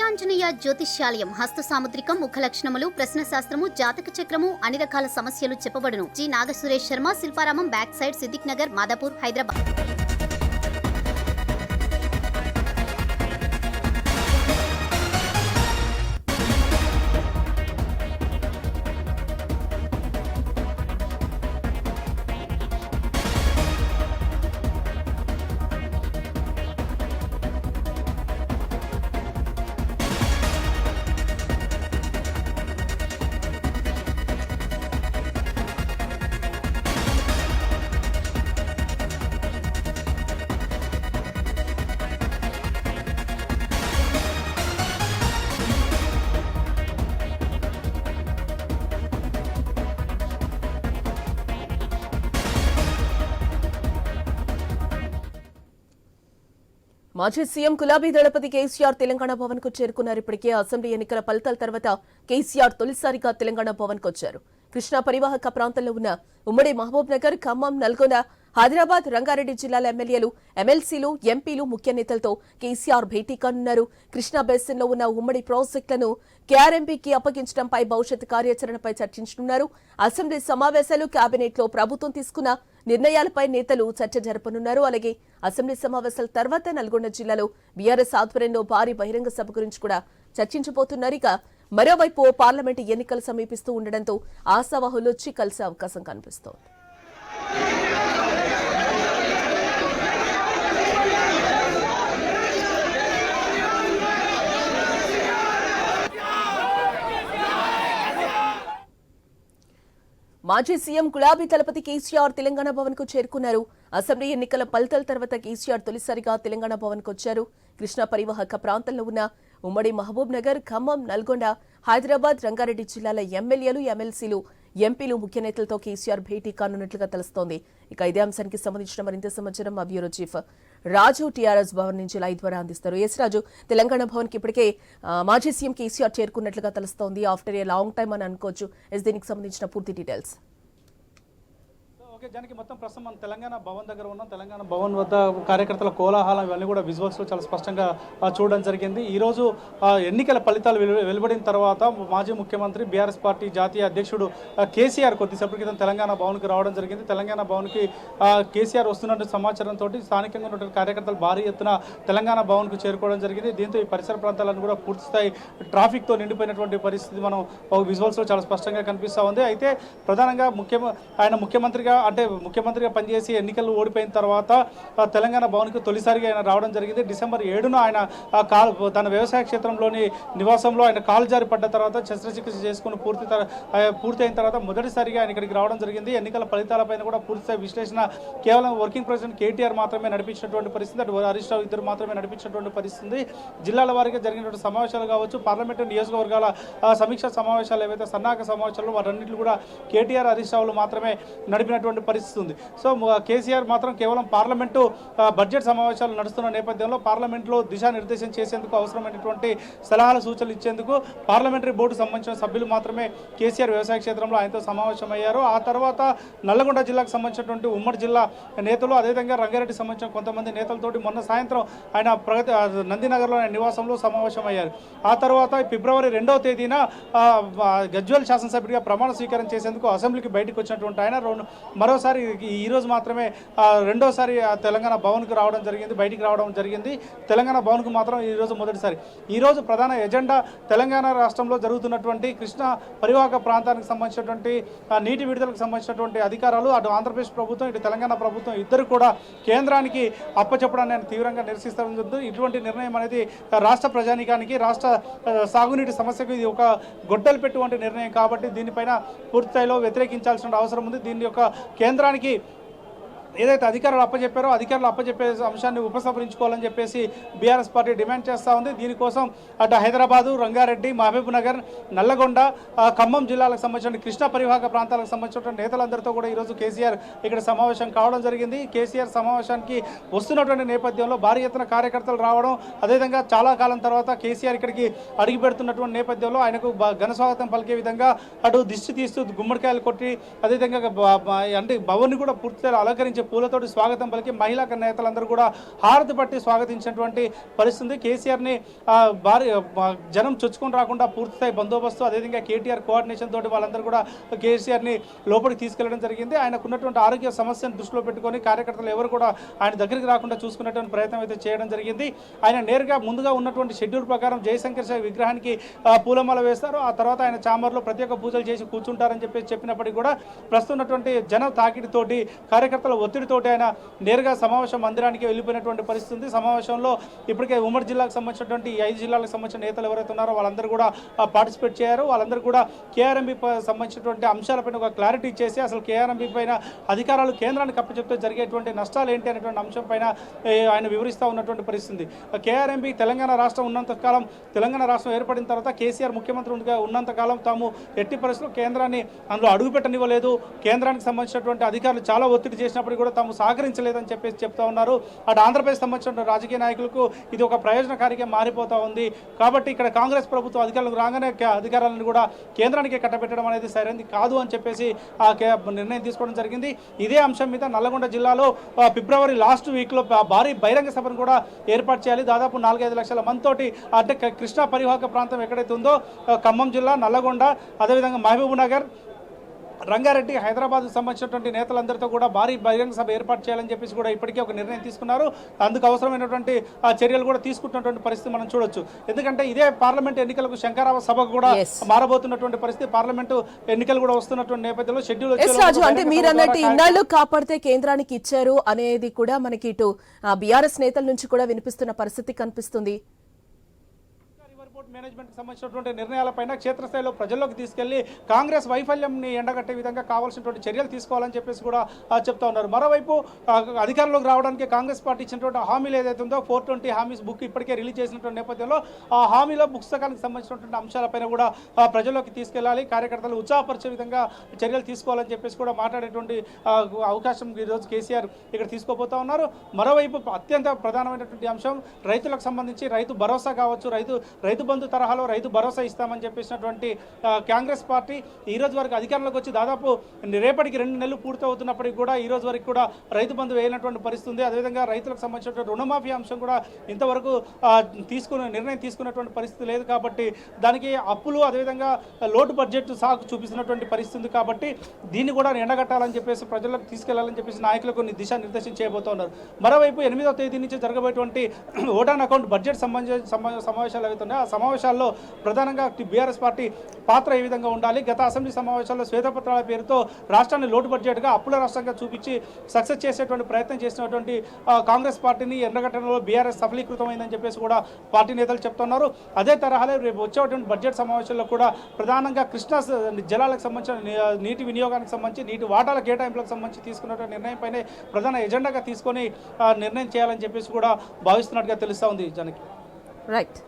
ఆంజనేయ జ్యోతిష్యాలయం హస్త సాముద్రికం ముఖ లక్షణములు ప్రశ్న శాస్త్రము జాతక చక్రము అన్ని రకాల సమస్యలు చెప్పబడును. G Nagasuresh Sharma, Shilparamam, back side, Siddiq Nagar, Madhapur, Hyderabad. మాజీ సీఎం గులాబీ దళపతి కేసీఆర్ తెలంగాణ భవన్ కు చేరుకున్నారు. ఇప్పటికే అసెంబ్లీ ఎన్నికల ఫలితాల తర్వాత కేసీఆర్ తొలిసారిగా తెలంగాణ భవన్ కు వచ్చారు. కృష్ణా పరివాహక ప్రాంతంలో ఉన్న ఉమ్మడి మహబూబ్ నగర్, ఖమ్మం, నల్గొండ, హైదరాబాద్, రంగారెడ్డి జిల్లాల ఎమ్మెల్యేలు, ఎమ్మెల్సీలు, ఎంపీలు, ముఖ్య నేతలతో కేసీఆర్ భేటీ కానున్నారు. కృష్ణా బేసిన్ లో ఉన్న ఉమ్మడి ప్రాజెక్టులను కేఆర్ఎంపీకి అప్పగించడంపై భవిష్యత్ కార్యాచరణపై చర్చించనున్నారు. అసెంబ్లీ సమావేశాలు, కేబినెట్ లో ప్రభుత్వం తీసుకున్న నిర్ణయాలపై నేతలు చర్చ జరపనున్నారు. అలాగే అసెంబ్లీ సమావేశాల తర్వాత నల్గొండ జిల్లాలో బీఆర్ఎస్ ఆధ్వర్యంలో భారీ బహిరంగ సభ గురించి కూడా చర్చించబోతున్నారు. ఇక మరోవైపు పార్లమెంటు ఎన్నికలు సమీపిస్తూ ఉండడంతో ఆశావాహులు వచ్చి కలిసే అవకాశం కనిపిస్తోంది. మాజీ సీఎం గులాబీ దళపతి కేసీఆర్ తెలంగాణ భవన్ కు చేరుకున్నారు. అసెంబ్లీ ఎన్నికల ఫలితాల తర్వాత కేసీఆర్ తొలిసారిగా తెలంగాణ భవన్ కు వచ్చారు. కృష్ణా పరివాహక ప్రాంతంలో ఉన్న ఉమ్మడి మహబూబ్ నగర్, ఖమ్మం, నల్గొండ, హైదరాబాద్, రంగారెడ్డి జిల్లాల ఎమ్మెల్యేలు, ఎమ్మెల్సీలు, ఎంపీలు, ముఖ్య నేతలతో కేసీఆర్ భేటీ కానున్నట్లుగా తెలుస్తోంది. ఇక ఇదే అంశానికి సంబంధించిన మరింత సమాచారం మా బ్యూరో చీఫ్ రాజు టీఆర్ఎస్ భవన్ నుంచి లైవ్ ద్వారా అందిస్తారు. ఎస్ రాజు, తెలంగాణ భవన్ కి ఇప్పటికే మాజీ సీఎం కేసీఆర్ చేరుకున్నట్లుగా తెలుస్తోంది. ఆఫ్టర్ ఏ లాంగ్ టైమ్ అని అనుకోవచ్చు. ఎస్, దీనికి సంబంధించిన పూర్తి డీటెయిల్స్. దానికి మొత్తం ప్రస్తుతం మనం తెలంగాణ భవన్ దగ్గర ఉన్నాం. తెలంగాణ భవన్ వద్ద కార్యకర్తల కోలాహలం ఇవన్నీ కూడా విజువల్స్లో చాలా స్పష్టంగా చూడడం జరిగింది. ఈరోజు ఎన్నికల ఫలితాలు వెలువడిన తర్వాత మాజీ ముఖ్యమంత్రి బీఆర్ఎస్ పార్టీ జాతీయ అధ్యక్షుడు కేసీఆర్ కొద్దిసేపటి క్రితం తెలంగాణ భవన్కి రావడం జరిగింది. తెలంగాణ భవన్కి కేసీఆర్ వస్తున్నట్టు సమాచారంతో స్థానికంగా ఉన్నటువంటి కార్యకర్తలు భారీ ఎత్తున తెలంగాణ భవన్కు చేరుకోవడం జరిగింది. దీంతో ఈ పరిసర ప్రాంతాలను కూడా పూర్తిస్థాయి ట్రాఫిక్తో నిండిపోయినటువంటి పరిస్థితి మనం విజువల్స్లో చాలా స్పష్టంగా కనిపిస్తూ ఉంది. అయితే ప్రధానంగా ఆయన ముఖ్యమంత్రిగా పనిచేసి ఎన్నికలు ఓడిపోయిన తర్వాత తెలంగాణ భవన్కి తొలిసారిగా ఆయన రావడం జరిగింది. డిసెంబర్ 7న ఆయన తన వ్యవసాయ క్షేత్రంలోని నివాసంలో ఆయన కాలు జారి పడ్డ తర్వాత శస్త్రచికిత్స చేసుకుని పూర్తయిన తర్వాత మొదటిసారిగా ఆయన ఇక్కడికి రావడం జరిగింది. ఎన్నికల ఫలితాలపైన కూడా పూర్తిస్థాయి విశ్లేషణ కేవలం వర్కింగ్ ప్రెసిడెంట్ కేటీఆర్ మాత్రమే నడిపించినటువంటి పరిస్థితి, అటు హరీష్ రావు ఇద్దరు మాత్రమే నడిపించినటువంటి పరిస్థితి. జిల్లాల వారీగా జరిగినటువంటి సమావేశాలు కావచ్చు, పార్లమెంటు నియోజకవర్గాల సమీక్షా సమావేశాలు ఏవైతే సన్నాహక సమావేశాలు వాటన్నింటిలో కూడా కేటీఆర్, హరీష్ రావులు మాత్రమే నడిపినటువంటి పరిస్థితి ఉంది. సో కేసీఆర్ మాత్రం కేవలం పార్లమెంటు బడ్జెట్ సమావేశాలు నడుస్తున్న నేపథ్యంలో పార్లమెంట్లో దిశానిర్దేశం చేసేందుకు అవసరమైనటువంటి సలహాలు, సూచనలు ఇచ్చేందుకు పార్లమెంటరీ బోర్డు సంబంధించిన సభ్యులు మాత్రమే కేసీఆర్ వ్యవసాయ క్షేత్రంలో ఆయనతో సమావేశమయ్యారు. ఆ తర్వాత నల్లగొండ జిల్లాకు సంబంధించినటువంటి ఉమ్మడి జిల్లా నేతలు, అదేవిధంగా రంగారెడ్డి సంబంధించిన కొంతమంది నేతలతోటి మొన్న సాయంత్రం ఆయన నందినగర్లో ఆయన నివాసంలో సమావేశమయ్యారు. ఆ తర్వాత ఫిబ్రవరి 2వ తేదీన గజ్వేల్ శాసనసభ్యుడిగా ప్రమాణ స్వీకారం చేసేందుకు అసెంబ్లీకి బయటకు వచ్చినటువంటి ఆయన మరోసారి ఈరోజు మాత్రమే రెండోసారి తెలంగాణ భవన్కు రావడం జరిగింది, బయటికి రావడం జరిగింది. తెలంగాణ భవన్కు మాత్రం ఈరోజు మొదటిసారి. ఈరోజు ప్రధాన ఎజెండా తెలంగాణ రాష్ట్రంలో జరుగుతున్నటువంటి కృష్ణా పరివాహక ప్రాంతానికి సంబంధించినటువంటి నీటి విడుదలకు సంబంధించినటువంటి అధికారాలు అటు ఆంధ్రప్రదేశ్ ప్రభుత్వం, ఇటు తెలంగాణ ప్రభుత్వం ఇద్దరు కూడా కేంద్రానికి అప్పచెప్పడాన్ని ఆయన తీవ్రంగా నిరసిస్తుంది. ఇటువంటి నిర్ణయం అనేది రాష్ట్ర ప్రజానీకానికి, రాష్ట్ర సాగునీటి సమస్యకు ఇది ఒక గొడ్డలు పెట్టువంటి నిర్ణయం కాబట్టి దీనిపైన పూర్తిస్థాయిలో వ్యతిరేకించాల్సిన అవసరం ఉంది. దీని యొక్క కేంద్రానికి ఏదైతే అధికారులు అప్పచెప్పే అంశాన్ని ఉపసంహరించుకోవాలని చెప్పేసి బీఆర్ఎస్ పార్టీ డిమాండ్ చేస్తూ ఉంది. దీనికోసం అటు హైదరాబాదు, రంగారెడ్డి, మహబూబ్ నగర్, నల్లగొండ, ఖమ్మం జిల్లాలకు సంబంధించిన కృష్ణా పరివాహక ప్రాంతాలకు సంబంధించిన నేతలందరితో కూడా ఈరోజు కేసీఆర్ ఇక్కడ సమావేశం కావడం జరిగింది. కేసీఆర్ సమావేశానికి వస్తున్నటువంటి నేపథ్యంలో భారీ ఎత్తున కార్యకర్తలు రావడం, అదేవిధంగా చాలా కాలం తర్వాత కేసీఆర్ ఇక్కడికి అడిగి పెడుతున్నటువంటి నేపథ్యంలో ఆయనకు ఘన స్వాగతం పలికే విధంగా అటు దిష్టి తీస్తూ గుమ్మడికాయలు కొట్టి, అదేవిధంగా అంటే భవన్ని కూడా పూర్తిగా అలంకరించి పూలతోటి స్వాగతం పలికి మహిళా నేతలందరూ కూడా హారతి పట్టి స్వాగతించినటువంటి పరిస్థితి. కేసీఆర్ని భారీ జనం చొచ్చుకొని రాకుండా పూర్తిస్థాయి బందోబస్తు, అదేవిధంగా కేటీఆర్ కోఆర్డినేషన్ తోటి వాళ్ళందరూ కూడా కేసీఆర్ని లోపలికి తీసుకెళ్లడం జరిగింది. ఆయనకు ఉన్నటువంటి ఆరోగ్య సమస్యను దృష్టిలో పెట్టుకొని కార్యకర్తలు ఎవరు కూడా ఆయన దగ్గరికి రాకుండా చూసుకునేటువంటి ప్రయత్నం అయితే చేయడం జరిగింది. ఆయన నేరుగా ముందుగా ఉన్నటువంటి షెడ్యూల్ ప్రకారం జయశంకర్ విగ్రహానికి పూలమాల వేస్తారు. ఆ తర్వాత ఆయన చాంబర్లో ప్రత్యేక పూజలు చేసి కూర్చుంటారని చెప్పినప్పటికీ కూడా ప్రస్తుతం ఉన్నటువంటి జన తాకిడితోటి, కార్యకర్తల ఒత్తిడితోటి ఆయన నేరుగా సమావేశ మందిరానికి వెళ్ళిపోయినటువంటి పరిస్థితి. సమావేశంలో ఇప్పటికే ఉమ్మడి జిల్లాకు సంబంధించినటువంటి 5 జిల్లాలకు సంబంధించిన నేతలు ఎవరైతే ఉన్నారో వాళ్ళందరూ కూడా పార్టిసిపేట్ చేశారు. వాళ్ళందరూ కూడా కేఆర్ఎంబీ సంబంధించినటువంటి అంశాలపైన ఒక క్లారిటీ ఇచ్చేసి అసలు కేఆర్ఎంబీ పైన అధికారాలు కేంద్రానికి అప్పచెప్తే జరిగేటువంటి నష్టాలు ఏంటి అనేటువంటి అంశం పైన ఆయన వివరిస్తూ ఉన్నటువంటి పరిస్థితి. కేఆర్ఎంబీ తెలంగాణ రాష్ట్రం ఉన్నంత కాలం, తెలంగాణ రాష్ట్రం ఏర్పడిన తర్వాత కేసీఆర్ ముఖ్యమంత్రిగా ఉన్నంతకాలం తాము ఎట్టి పరిస్థితుల్లో కేంద్రాన్ని అందులో అడుగుపెట్టనివ్వలేదు. కేంద్రానికి సంబంధించినటువంటి అధికారులు చాలా ఒత్తిడి చేసినప్పుడు కూడా తాము సహకరించలేదని చెప్తా ఉన్నారు. అటు ఆంధ్రప్రదేశ్ సంబంధించిన రాజకీయ నాయకులకు ఇది ఒక ప్రయోజనకారిగా మారిపోతా ఉంది. కాబట్టి ఇక్కడ కాంగ్రెస్ ప్రభుత్వం అధికారులకు రాగానే అధికారాలను కూడా కేంద్రానికి కట్టబెట్టడం అనేది సరైనది కాదు అని చెప్పేసి నిర్ణయం తీసుకోవడం జరిగింది. ఇదే అంశం మీద నల్లగొండ జిల్లాలో ఫిబ్రవరి లాస్ట్ వీక్లో భారీ బహిరంగ సభను కూడా ఏర్పాటు చేయాలి. దాదాపు 4-5 లక్షల మందితోటి, అంటే కృష్ణా పరివాహక ప్రాంతం ఎక్కడైతే ఉందో ఖమ్మం జిల్లా, నల్లగొండ, అదేవిధంగా మహబూబ్ నగర్, రంగారెడ్డి, హైదరాబాద్కు సంబంధించినటువంటి నేతలందరితో కూడా భారీ బహిరంగ సభ ఏర్పాటు చేయాలని చెప్పేసి కూడా ఇప్పటికే ఒక నిర్ణయం తీసుకున్నారు. అందుకు అవసరమైనటువంటి చర్యలు కూడా తీసుకుంటున్నటువంటి పరిస్థితి మనం చూడొచ్చు. ఎందుకంటే ఇదే పార్లమెంట్ ఎన్నికలకు శంకరావ సభకు కూడా మారబోతున్నటువంటి పరిస్థితి. పార్లమెంటు ఎన్నికలు కూడా వస్తున్నటువంటి నేపథ్యంలో షెడ్యూల్ అంటే మీరు అన్నట్టు ఇన్నాళ్ళు కాపాడితే కేంద్రానికి ఇచ్చారు అనేది కూడా మనకి ఇటు బీఆర్ఎస్ నేతల నుంచి కూడా వినిపిస్తున్న పరిస్థితి కనిపిస్తుంది. మేనేజ్మెంట్ కి సంబంధించినటువంటి నిర్ణయాలపైన క్షేత్రస్థాయిలో ప్రజల్లోకి తీసుకెళ్లి కాంగ్రెస్ వైఫల్యంని ఎండగట్టే విధంగా కావాల్సినటువంటి చర్యలు తీసుకోవాలని చెప్పేసి కూడా చెప్తా ఉన్నారు. మరోవైపు అధికారంలోకి రావడానికి కాంగ్రెస్ పార్టీ ఇచ్చినటువంటి హామీలు ఏదైతే ఉందో 420 హామీస్ బుక్ ఇప్పటికే రిలీజ్ చేసినటువంటి నేపథ్యంలో ఆ హామీలో పుస్తకానికి సంబంధించినటువంటి అంశాలపైన కూడా ప్రజల్లోకి తీసుకెళ్లాలి, కార్యకర్తలు ఉత్సాహపరిచే విధంగా చర్యలు తీసుకోవాలని చెప్పేసి కూడా మాట్లాడేటువంటి అవకాశం ఈరోజు కేసీఆర్ ఇక్కడ తీసుకోబోతా ఉన్నారు. మరోవైపు అత్యంత ప్రధానమైనటువంటి అంశం రైతులకు సంబంధించి రైతు భరోసా కావచ్చు, రైతు బంధు తరహాలో రైతు భరోసా ఇస్తామని చెప్పేసినటువంటి కాంగ్రెస్ పార్టీ ఈ రోజు వరకు అధికారంలోకి వచ్చి దాదాపు రేపటికి 2 నెలలు పూర్తవుతున్నప్పటికీ కూడా ఈ రోజు వరకు కూడా రైతు బంధు వేయనటువంటి పరిస్థితి ఉంది. అదేవిధంగా రైతులకు సంబంధించినటువంటి రుణమాఫీ అంశం కూడా ఇంతవరకు నిర్ణయం తీసుకున్నటువంటి పరిస్థితి లేదు. కాబట్టి దానికి అప్పులు, అదేవిధంగా లోటు బడ్జెట్ సాగు చూపిస్తున్నటువంటి పరిస్థితి ఉంది. కాబట్టి దీన్ని కూడా ఎండగట్టాలని చెప్పేసి ప్రజలకు తీసుకెళ్లాలని చెప్పేసి నాయకులకు దిశానిర్దేశం చేయబోతున్నారు. మరోవైపు 8వ తేదీ నుంచి జరగబోయేటువంటి ఓటాన్ అకౌంట్ బడ్జెట్ సమావేశాలు అవుతున్నాయి. ఆ సమావేశాల్లో ప్రధానంగా బీఆర్ఎస్ పార్టీ పాత్ర ఏ విధంగా ఉండాలి, గత అసెంబ్లీ సమావేశాల్లో శ్వేతపత్రాల పేరుతో రాష్ట్రాన్ని లోటు బడ్జెట్గా అప్పుల రాష్ట్రంగా చూపించి సక్సెస్ చేసేటువంటి ప్రయత్నం చేసినటువంటి కాంగ్రెస్ పార్టీని ఎండగట్టడంలో బీఆర్ఎస్ సఫలీకృతమైందని చెప్పేసి కూడా పార్టీ నేతలు చెప్తున్నారు. అదే తరహాలో రేపు వచ్చేటువంటి బడ్జెట్ సమావేశాల్లో కూడా ప్రధానంగా కృష్ణా జలాలకు సంబంధించిన నీటి వినియోగానికి సంబంధించి, నీటి వాటాల కేటాయింపులకు సంబంధించి తీసుకున్నటువంటి నిర్ణయంపైనే ప్రధాన ఎజెండాగా తీసుకొని నిర్ణయం చేయాలని చెప్పేసి కూడా భావిస్తున్నట్టుగా తెలుస్తూ ఉంది. జనకి రైట్.